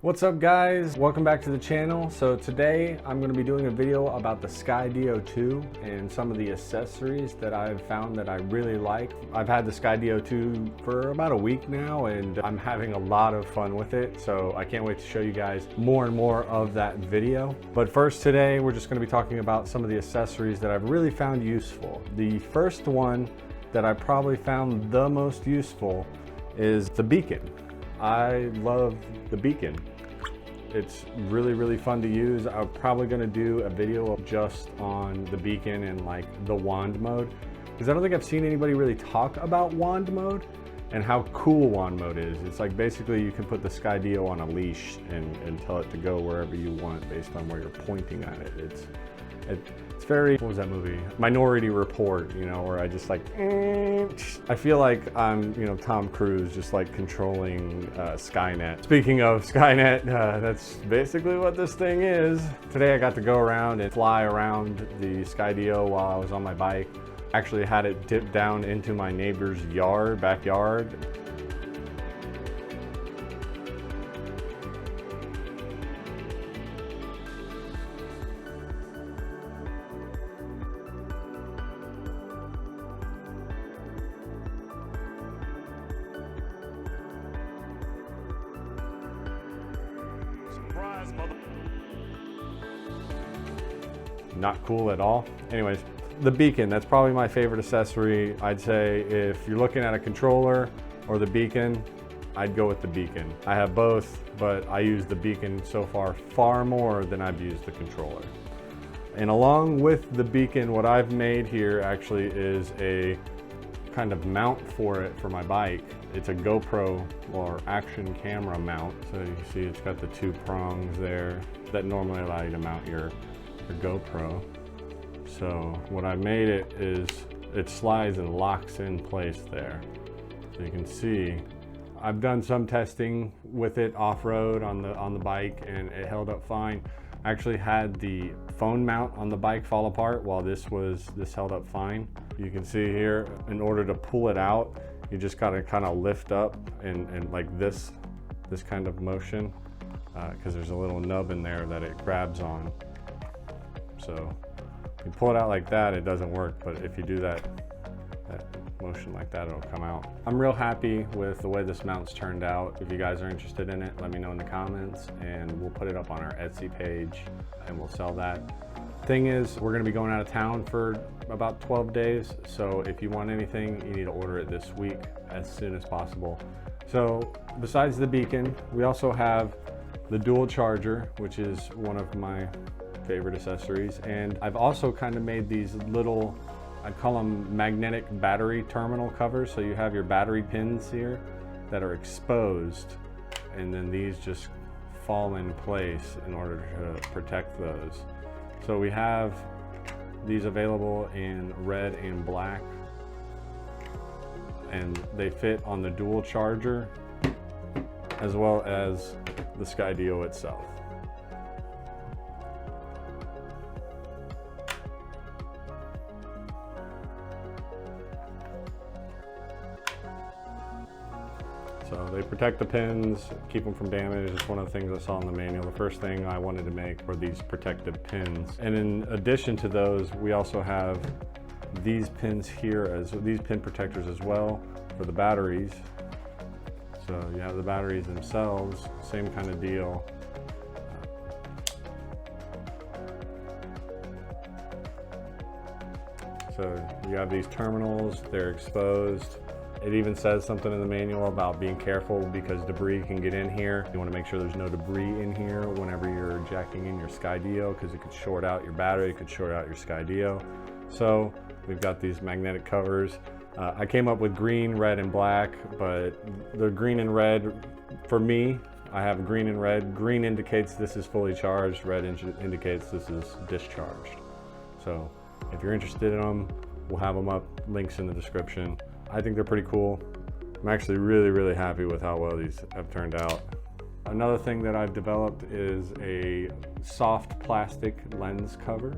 What's up guys? Welcome back to the channel. So today I'm going to be doing a video about the Skydio 2 and some of the accessories that I've found that I really like. I've had the Skydio 2 for about a week now and I'm having a lot of fun with it. So I can't wait to show you guys more and more of that video. But first today we're just going to be talking about some of the accessories that I've really found useful. The first one that I probably found the most useful is the beacon. I love the beacon. It's really fun to use. I'm probably gonna do a video just on the beacon and like the wand mode, because I don't think I've seen anybody really talk about wand mode and how cool wand mode is. It's like basically you can put the Skydio on a leash and tell it to go wherever you want based on where you're pointing at it. It's very, what was that movie? Minority Report, you know, where I just like, I feel like I'm, you know, Tom Cruise just like controlling Skynet. Speaking of Skynet, that's basically what this thing is. Today I got to go around and fly around the Skydio while I was on my bike. Actually had it dip down into my neighbor's backyard. Not cool at all. Anyways, the beacon, that's probably my favorite accessory. I'd say if you're looking at a controller or the beacon, I'd go with the beacon. I have both, but I use the beacon so far more than I've used the controller. And along with the beacon, what I've made here actually is a kind of mount for it for my bike. It's a GoPro or action camera mount. So you see it's got the two prongs there that normally allow you to mount your GoPro. So what I made it is it slides and locks in place there. So you can see I've done some testing with it off-road on the bike and it held up fine. I actually had the phone mount on the bike fall apart while this held up fine. You can see here, in order to pull it out, you just gotta kind of lift up and like this kind of motion, because there's a little nub in there that it grabs on. So if you pull it out like that, it doesn't work, but if you do that motion like that, it'll come out. I'm real happy with the way this mount's turned out. If you guys are interested in it, let me know in the comments and we'll put it up on our Etsy page and we'll sell that. Thing is, we're gonna be going out of town for about 12 days. So if you want anything, you need to order it this week as soon as possible. So besides the beacon, we also have the dual charger, which is one of my favorite accessories. And I've also kind of made these little, I call them magnetic battery terminal covers. So you have your battery pins here that are exposed, and then these just fall in place in order to protect those. So we have these available in red and black, and they fit on the dual charger as well as the Skydio itself. So they protect the pins, keep them from damage. It's one of the things I saw in the manual. The first thing I wanted to make were these protective pins. And in addition to those, we also have these pins here, these pin protectors as well for the batteries. So you have the batteries themselves, same kind of deal. So you have these terminals, they're exposed. It even says something in the manual about being careful because debris can get in here. You want to make sure there's no debris in here whenever you're jacking in your Skydio, because it could short out your battery, it could short out your Skydio. So we've got these magnetic covers. I came up with green, red, and black, but the green and red, for me, I have green and red. Green indicates this is fully charged, red indicates this is discharged. So if you're interested in them, we'll have them up, links in the description. I think they're pretty cool. I'm actually really happy with how well these have turned out. Another thing that I've developed is a soft plastic lens cover.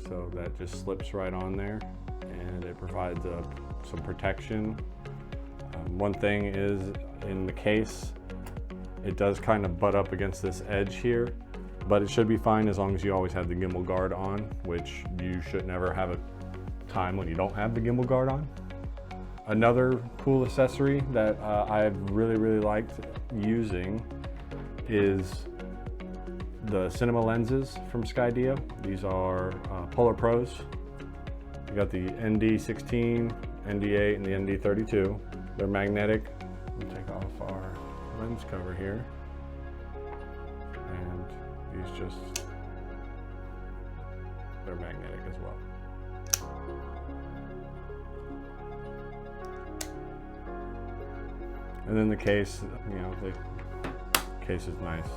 So that just slips right on there and it provides some protection. One thing is in the case, It does kind of butt up against this edge here, but it should be fine as long as you always have the gimbal guard on, which you should never have a time when you don't have the gimbal guard on. Another cool accessory that I've really liked using is the cinema lenses from Skydio. These are Polar Pros. You got the ND16, ND8, and the ND32. They're magnetic. Let me take off our lens cover here. And these they're magnetic as well. And then the case, you know, the case is nice.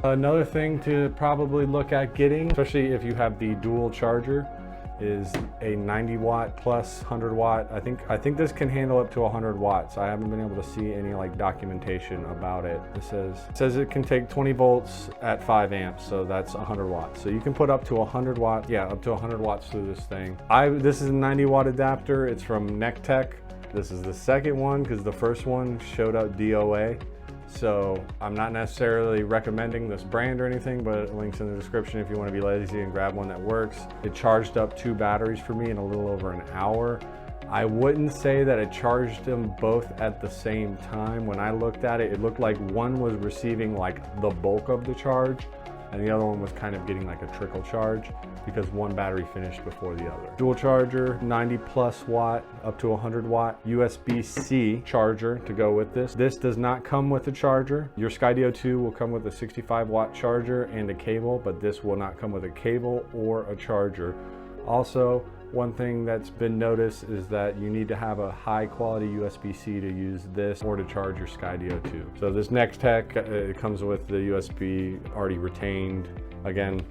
Another thing to probably look at getting, especially if you have the dual charger, is a 90 watt plus 100 watt. I think this can handle up to 100 watts. I haven't been able to see any like documentation about it. It says it can take 20 volts at 5 amps, so that's 100 watts. So you can put up to 100 watts, yeah, up to 100 watts through this thing. This is a 90 watt adapter. It's from NecTech. This is the second one because the first one showed up DOA. So I'm not necessarily recommending this brand or anything, but links in the description if you want to be lazy and grab one that works. It charged up 2 batteries for me in a little over an hour. I wouldn't say that it charged them both at the same time. When I looked at it, it looked like one was receiving like the bulk of the charge and the other one was kind of getting like a trickle charge because one battery finished before the other. Dual charger, 90 plus watt, up to 100 watt, USB-C charger to go with this. This does not come with a charger. Your Skydio 2 will come with a 65 watt charger and a cable, but this will not come with a cable or a charger. Also, one thing that's been noticed is that you need to have a high quality USB-C to use this or to charge your Skydio 2. So this NecTech, it comes with the USB already retained. Again,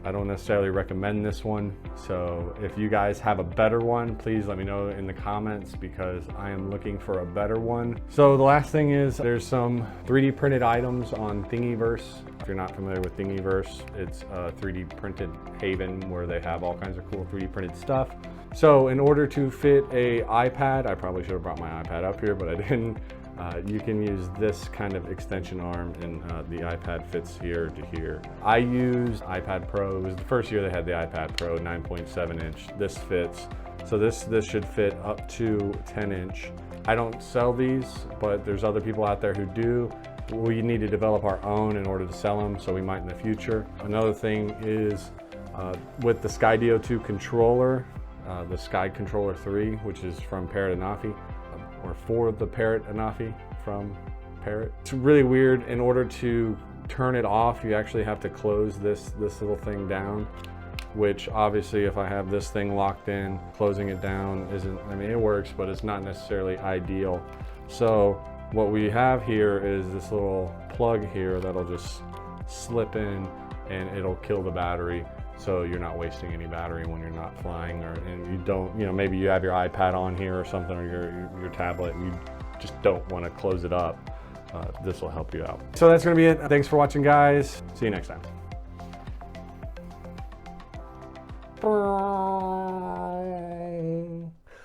I don't necessarily recommend this one. So if you guys have a better one, please let me know in the comments because I am looking for a better one. So the last thing is there's some 3D printed items on Thingiverse. If you're not familiar with Thingiverse, it's a 3D printed haven where they have all kinds of cool 3D printed stuff. So in order to fit a iPad, I probably should have brought my iPad up here, but I didn't. You can use this kind of extension arm and the iPad fits here to here. I use iPad Pro. It was the first year they had the iPad Pro, 9.7 inch. This fits. So this should fit up to 10 inch. I don't sell these, but there's other people out there who do. We need to develop our own in order to sell them, so we might in the future. Another thing is with the Skydio 2 controller, the Sky Controller 3, which is from Parrot Anafi, or for the Parrot Anafi from Parrot. It's really weird. In order to turn it off, you actually have to close this little thing down, which obviously if I have this thing locked in, closing it down isn't, I mean, it works, but it's not necessarily ideal. So what we have here is this little plug here that'll just slip in and it'll kill the battery. So you're not wasting any battery when you're not flying, and you don't, you know, maybe you have your iPad on here or something, or your tablet, and you just don't want to close it up. This will help you out. So that's going to be it. Thanks for watching, guys. See you next time.